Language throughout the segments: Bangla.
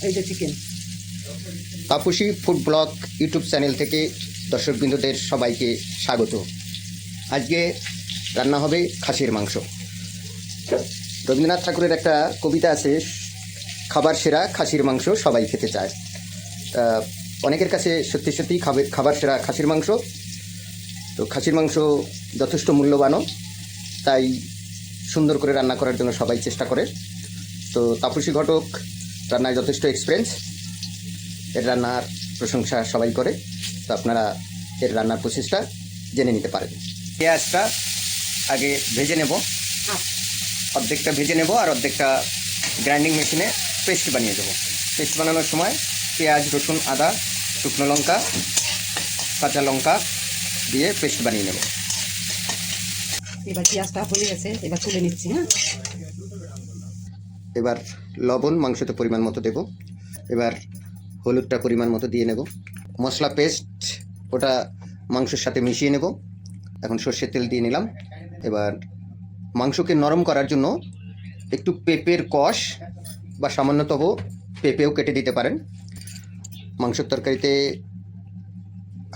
এই যে chicken. Tapasi food blog YouTube channel থেকে দর্শকবৃন্দদের সবাইকে স্বাগত। আজকে রান্না হবে খাসির মাংস। রবীন্দ্রনাথ ঠাকুরের একটা কবিতা আছে, খাবার সেরা খাসির মাংস সবাই খেতে চায়। অনেকের কাছে সত্যি সত্যি খাবার সেরা খাসির মাংস। তো খাসির মাংস যথেষ্ট মূল্যবানও, তাই সুন্দর করে রান্না করার জন্য সবাই চেষ্টা করে। তো তাপসী ঘটক রান্নায় যথেষ্ট এক্সপিরিয়েন্স, এর রান্নার প্রশংসা সবাই করে। তো আপনারা এর রান্নার প্রসেসটা জেনে নিতে পারেন। পেঁয়াজটা আগে ভেজে নেব, অর্ধেকটা ভেজে নেব আর অর্ধেকটা গ্রাইন্ডিং মেশিনে পেস্ট বানিয়ে দেবো। পেস্ট বানানোর সময় পেঁয়াজ, রসুন, আদা, শুকনো লঙ্কা, কাঁচা লঙ্কা দিয়ে পেস্ট বানিয়ে নেব। এবার পেঁয়াজটা হয়ে গেছে, এবার তুলে নিচ্ছি। হ্যাঁ, এবার লবণ মাংসতে পরিমাণ মতো দেব। এবার হলুদটা পরিমাণ মতো দিয়ে নেব। মশলা পেস্ট ওটা মাংসের সাথে মিশিয়ে নেব। এখন সর্ষের তেল দিয়ে নিলাম। এবার মাংসকে নরম করার জন্য একটু পেঁপের কষ বা সামান্যতম পেঁপেও কেটে দিতে পারেন। মাংসের তরকারিতে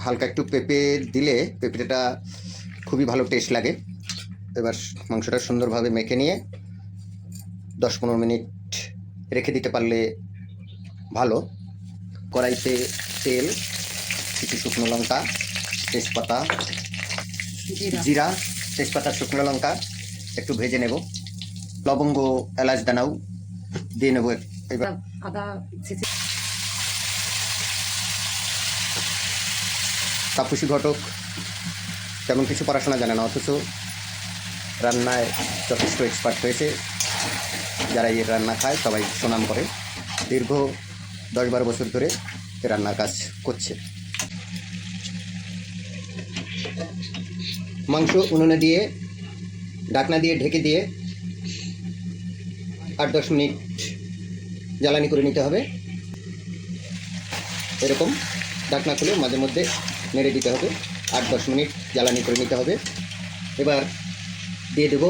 হালকা একটু পেঁপে দিলে পেঁপেটা খুবই ভালো টেস্ট লাগে। এবার মাংসটা সুন্দরভাবে মেখে নিয়ে 10-15 মিনিট রেখে দিতে পারলে ভালো। কড়াইতে তেল, কিছু শুকনো লঙ্কা, তেজপাতা, জিরা, তেজপাতা, শুকনো লঙ্কা একটু ভেজে নেব। লবঙ্গ, এলাচ দানাও দিয়ে নেব। এবার আদা তাপসী ঘটক তেমন কিছু পড়াশোনা জানে না, অথচ রান্নায় যথেষ্ট এক্সপার্ট হয়েছে। যারা এই রান্না খায় সবাই সুনাম করে। দীর্ঘ 10-12 বছর ধরে রান্নার কাজ করছে। মাংস উনুনে দিয়ে ঢাকনা দিয়ে ঢেকে দিয়ে 8-10 মিনিট জ্বালানি করে নিতে হবে। এরকম ঢাকনা খুলে মাঝে মধ্যে নেড়ে দিতে হবে। 8-10 মিনিট জ্বালানি করে নিতে হবে। এবার দিয়ে দেবো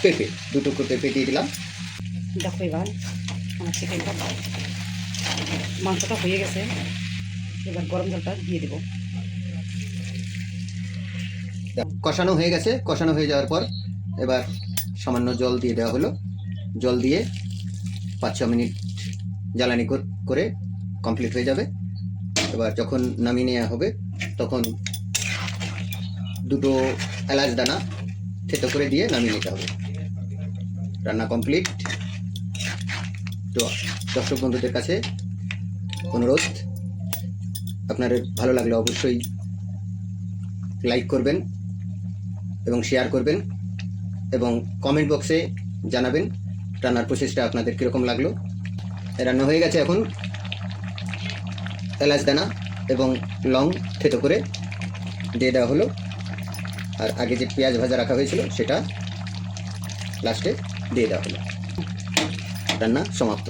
পেঁপে, 2 টুকরো পেঁপে দিয়ে দিলাম। দেখো এবার আমার চিকেনটা, মাংসটা হয়ে গেছে। এবার গরম জলটা দিয়ে দেবো। কষানো হয়ে গেছে। কষানো হয়ে যাওয়ার পর এবার সামান্য জল দিয়ে দেওয়া হলো। জল দিয়ে 5-6 মিনিট জ্বালানি করে কমপ্লিট হয়ে যাবে। এবার যখন নামিয়ে নেওয়া হবে তখন 2 এলাচ দানা থেতো করে দিয়ে নামিয়ে নিতে হবে। রান্না কমপ্লিট। তো দর্শক বন্ধুদের কাছে অনুরোধ, আপনাদের ভালো লাগলে অবশ্যই লাইক করবেন এবং শেয়ার করবেন এবং কমেন্ট বক্সে জানাবেন রান্নার প্রসেসটা আপনাদের কীরকম লাগলো। রান্না হয়ে গেছে। এখন এলাচ দানা এবং লং থেতো করে দিয়ে দেওয়া হলো। আর আগে যে পেঁয়াজ ভাজা রাখা হয়েছিল সেটা লাস্টে দিয়ে দেওয়া হলো। রান্না সমাপ্ত।